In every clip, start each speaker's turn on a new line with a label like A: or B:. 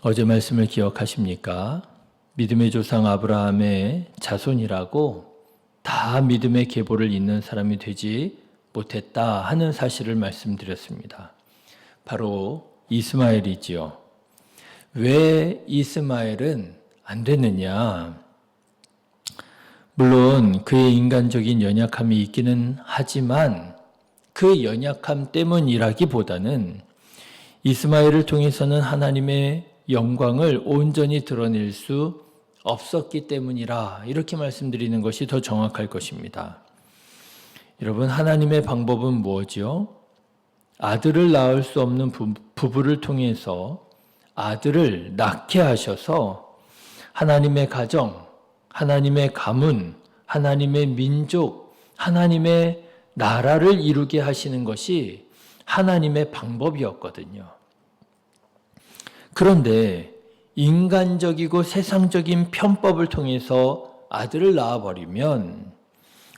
A: 어제 말씀을 기억하십니까? 믿음의 조상 아브라함의 자손이라고 다 믿음의 계보를 잇는 사람이 되지 못했다 하는 사실을 말씀드렸습니다. 바로 이스마엘이지요. 왜 이스마엘은 안 됐느냐? 물론 그의 인간적인 연약함이 있기는 하지만 그 연약함 때문이라기보다는 이스마엘을 통해서는 하나님의 영광을 온전히 드러낼 수 없었기 때문이라 이렇게 말씀드리는 것이 더 정확할 것입니다. 여러분, 하나님의 방법은 뭐죠? 아들을 낳을 수 없는 부부를 통해서 아들을 낳게 하셔서 하나님의 가정, 하나님의 가문, 하나님의 민족, 하나님의 나라를 이루게 하시는 것이 하나님의 방법이었거든요. 그런데 인간적이고 세상적인 편법을 통해서 아들을 낳아버리면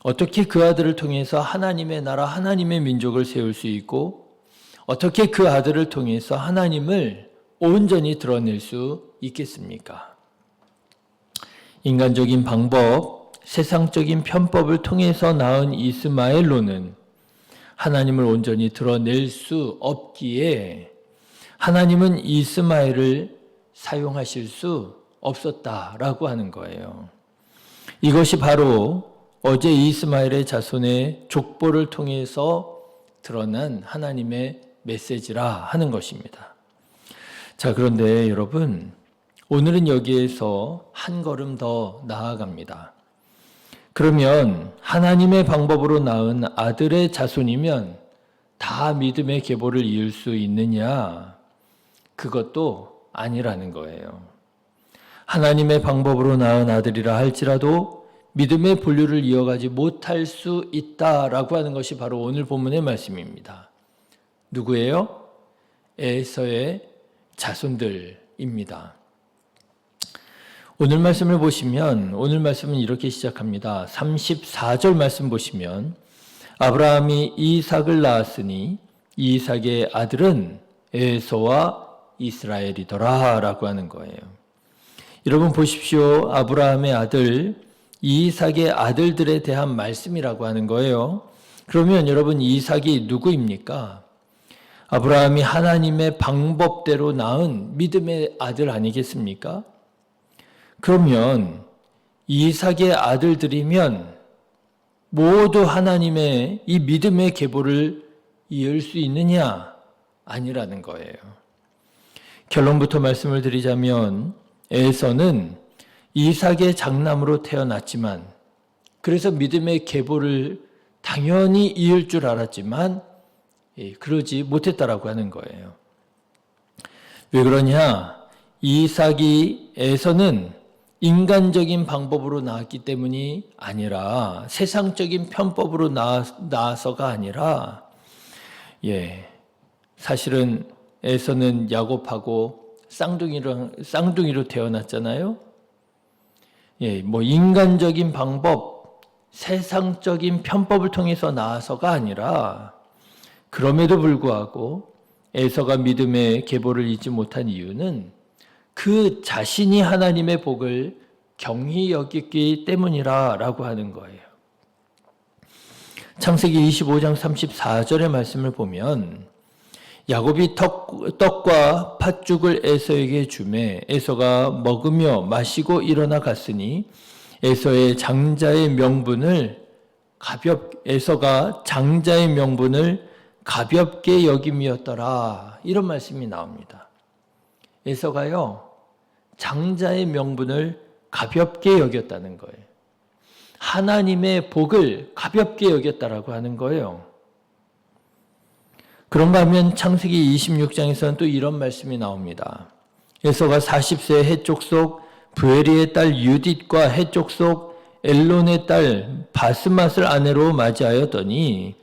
A: 어떻게 그 아들을 통해서 하나님의 나라, 하나님의 민족을 세울 수 있고 어떻게 그 아들을 통해서 하나님을 온전히 드러낼 수 있겠습니까? 인간적인 방법, 세상적인 편법을 통해서 낳은 이스마엘로는 하나님을 온전히 드러낼 수 없기에 하나님은 이스마엘을 사용하실 수 없었다라고 하는 거예요. 이것이 바로 어제 이스마엘의 자손의 족보를 통해서 드러난 하나님의 메시지라 하는 것입니다. 자, 그런데 여러분, 오늘은 여기에서 한 걸음 더 나아갑니다. 그러면 하나님의 방법으로 낳은 아들의 자손이면 다 믿음의 계보를 이을 수 있느냐? 그것도 아니라는 거예요. 하나님의 방법으로 낳은 아들이라 할지라도 믿음의 본류를 이어가지 못할 수 있다라고 하는 것이 바로 오늘 본문의 말씀입니다. 누구예요? 에서의 자손들입니다. 오늘 말씀을 보시면 오늘 말씀은 이렇게 시작합니다. 34절 말씀 보시면 아브라함이 이삭을 낳았으니 이삭의 아들은 에서와 이스라엘이더라 라고 하는 거예요. 여러분 보십시오. 아브라함의 아들 이삭의 아들들에 대한 말씀이라고 하는 거예요. 그러면 여러분 이삭이 누구입니까? 아브라함이 하나님의 방법대로 낳은 믿음의 아들 아니겠습니까? 그러면 이삭의 아들들이면 모두 하나님의 이 믿음의 계보를 이을 수 있느냐? 아니라는 거예요. 결론부터 말씀을 드리자면 에서는 이삭의 장남으로 태어났지만 그래서 믿음의 계보를 당연히 이을 줄 알았지만 그러지 못했다라고 하는 거예요. 왜 그러냐? 이삭이 에서는 인간적인 방법으로 낳았기 때문이 아니라 세상적인 편법으로 낳아서가 아니라 사실은 에서는 야곱하고 쌍둥이로 태어났잖아요. 인간적인 방법, 세상적인 편법을 통해서 낳아서가 아니라 그럼에도 불구하고 에서가 믿음의 계보를 잇지 못한 이유는 그 자신이 하나님의 복을 경히 여겼기 때문이라고 하는 거예요. 창세기 25장 34절의 말씀을 보면 야곱이 떡과 팥죽을 에서에게 주매 에서가 먹으며 마시고 일어나 갔으니 에서가 장자의 명분을 가볍게 여김이었더라. 이런 말씀이 나옵니다. 에서가요, 장자의 명분을 가볍게 여겼다는 거예요. 하나님의 복을 가볍게 여겼다라고 하는 거예요. 그런가 하면 창세기 26장에서는 또 이런 말씀이 나옵니다. 에서가 40세 해족속 브에리의 딸 유딧과 해족속 엘론의 딸 바스맛을 아내로 맞이하였더니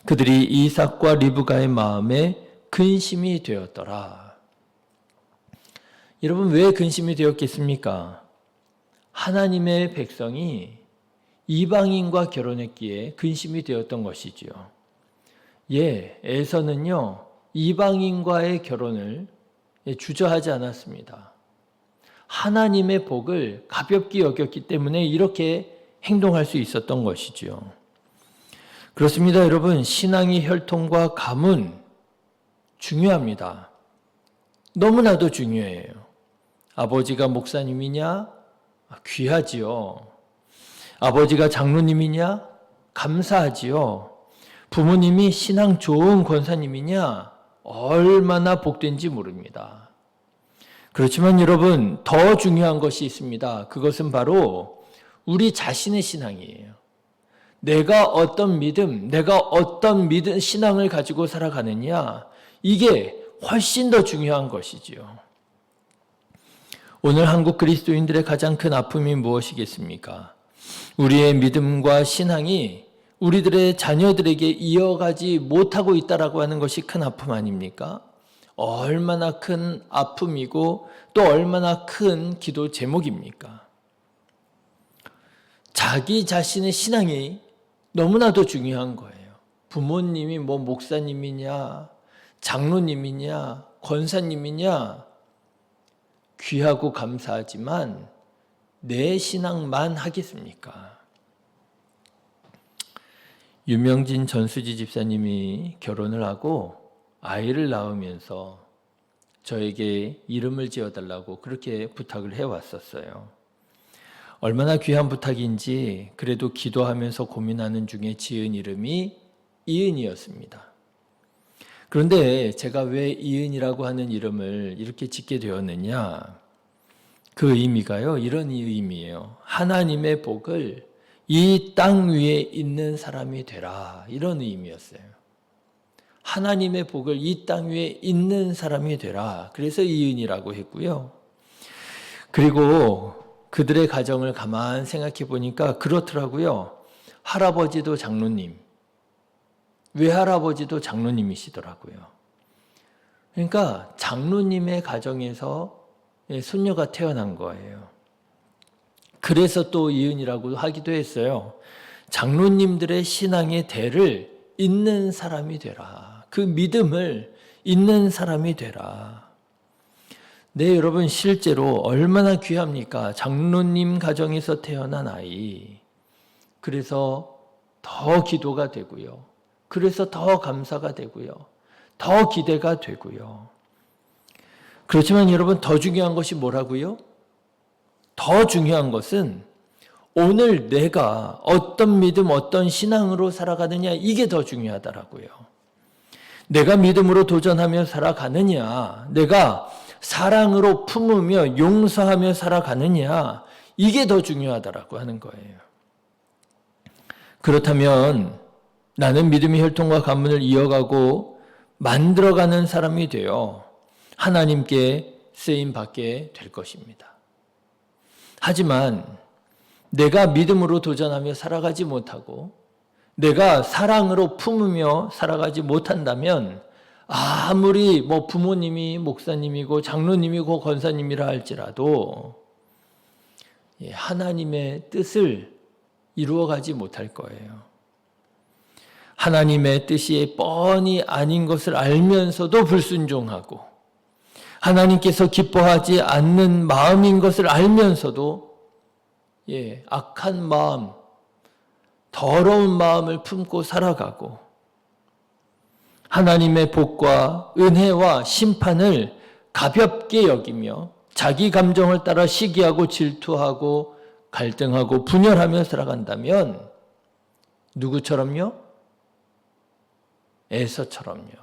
A: 그들이 이삭과 리브가의 마음에 근심이 되었더라. 여러분, 왜 근심이 되었겠습니까? 하나님의 백성이 이방인과 결혼했기에 근심이 되었던 것이지요. 에서는요, 이방인과의 결혼을 주저하지 않았습니다. 하나님의 복을 가볍게 여겼기 때문에 이렇게 행동할 수 있었던 것이죠. 그렇습니다, 여러분. 신앙의 혈통과 가문 중요합니다. 너무나도 중요해요. 아버지가 목사님이냐? 귀하지요. 아버지가 장로님이냐? 감사하지요. 부모님이 신앙 좋은 권사님이냐? 얼마나 복된지 모릅니다. 그렇지만 여러분, 더 중요한 것이 있습니다. 그것은 바로 우리 자신의 신앙이에요. 내가 어떤 믿음, 신앙을 가지고 살아가느냐, 이게 훨씬 더 중요한 것이지요. 오늘 한국 그리스도인들의 가장 큰 아픔이 무엇이겠습니까? 우리의 믿음과 신앙이 우리들의 자녀들에게 이어가지 못하고 있다라고 하는 것이 큰 아픔 아닙니까? 얼마나 큰 아픔이고 또 얼마나 큰 기도 제목입니까? 자기 자신의 신앙이 너무나도 중요한 거예요. 부모님이 목사님이냐, 장로님이냐, 권사님이냐, 귀하고 감사하지만 내 신앙만 하겠습니까? 유명진 전수지 집사님이 결혼을 하고 아이를 낳으면서 저에게 이름을 지어달라고 그렇게 부탁을 해왔었어요. 얼마나 귀한 부탁인지 그래도 기도하면서 고민하는 중에 지은 이름이 이은이었습니다. 그런데 제가 왜 이은이라고 하는 이름을 이렇게 짓게 되었느냐? 그 의미가요, 이런 의미예요. 하나님의 복을 이 땅 위에 있는 사람이 되라, 이런 의미였어요. 하나님의 복을 이 땅 위에 있는 사람이 되라. 그래서 이은이라고 했고요. 그리고 그들의 가정을 가만 생각해 보니까 그렇더라고요. 할아버지도 장로님, 외할아버지도 장로님이시더라고요. 그러니까 장로님의 가정에서 손녀가 태어난 거예요. 그래서 또 이은이라고 하기도 했어요. 장로님들의 신앙의 대를 잇는 사람이 되라. 그 믿음을 잇는 사람이 되라. 네, 여러분, 실제로 얼마나 귀합니까? 장로님 가정에서 태어난 아이. 그래서 더 기도가 되고요. 그래서 더 감사가 되고요. 더 기대가 되고요. 그렇지만 여러분, 더 중요한 것이 뭐라고요? 더 중요한 것은 오늘 내가 어떤 믿음, 어떤 신앙으로 살아가느냐, 이게 더 중요하더라고요. 내가 믿음으로 도전하며 살아가느냐, 내가 사랑으로 품으며 용서하며 살아가느냐, 이게 더 중요하다라고 하는 거예요. 그렇다면 나는 믿음의 혈통과 가문을 이어가고 만들어가는 사람이 되어 하나님께 쓰임받게 될 것입니다. 하지만 내가 믿음으로 도전하며 살아가지 못하고 내가 사랑으로 품으며 살아가지 못한다면 아무리 부모님이 목사님이고 장로님이고 권사님이라 할지라도 하나님의 뜻을 이루어가지 못할 거예요. 하나님의 뜻이 뻔히 아닌 것을 알면서도 불순종하고 하나님께서 기뻐하지 않는 마음인 것을 알면서도 악한 마음, 더러운 마음을 품고 살아가고 하나님의 복과 은혜와 심판을 가볍게 여기며 자기 감정을 따라 시기하고 질투하고 갈등하고 분열하며 살아간다면 누구처럼요? 에서처럼요.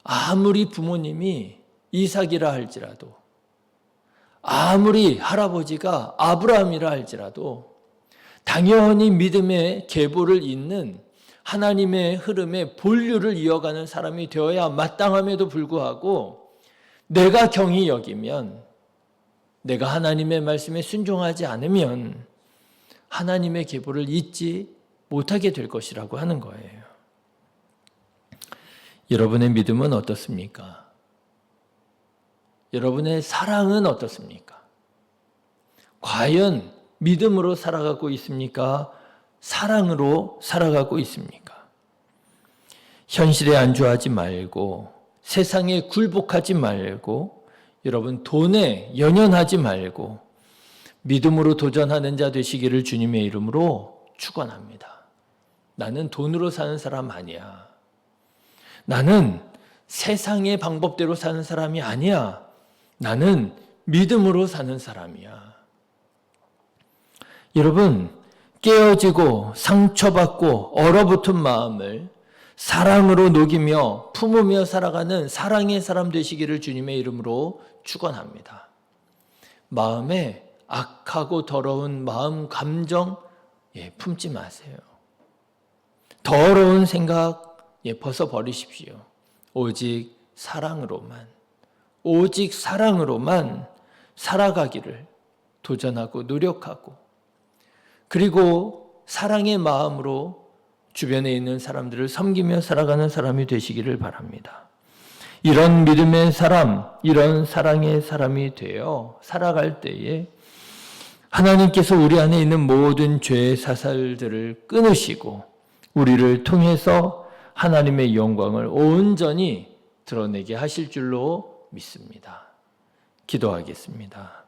A: 아무리 부모님이 이삭이라 할지라도 아무리 할아버지가 아브라함이라 할지라도 당연히 믿음의 계보를 잇는 하나님의 흐름에 본류를 이어가는 사람이 되어야 마땅함에도 불구하고 내가 경히 여기면, 내가 하나님의 말씀에 순종하지 않으면 하나님의 계보를 잇지 못하게 될 것이라고 하는 거예요. 여러분의 믿음은 어떻습니까? 여러분의 사랑은 어떻습니까? 과연 믿음으로 살아가고 있습니까? 사랑으로 살아가고 있습니까? 현실에 안주하지 말고 세상에 굴복하지 말고 여러분 돈에 연연하지 말고 믿음으로 도전하는 자 되시기를 주님의 이름으로 축원합니다. 나는 돈으로 사는 사람 아니야. 나는 세상의 방법대로 사는 사람이 아니야. 나는 믿음으로 사는 사람이야. 여러분, 깨어지고 상처받고 얼어붙은 마음을 사랑으로 녹이며 품으며 살아가는 사랑의 사람 되시기를 주님의 이름으로 축원합니다. 마음에 악하고 더러운 마음, 감정 품지 마세요. 더러운 생각 벗어버리십시오. 오직 사랑으로만 살아가기를 도전하고 노력하고 그리고 사랑의 마음으로 주변에 있는 사람들을 섬기며 살아가는 사람이 되시기를 바랍니다. 이런 믿음의 사람, 이런 사랑의 사람이 되어 살아갈 때에 하나님께서 우리 안에 있는 모든 죄의 사슬들을 끊으시고 우리를 통해서 하나님의 영광을 온전히 드러내게 하실 줄로 믿습니다. 기도하겠습니다.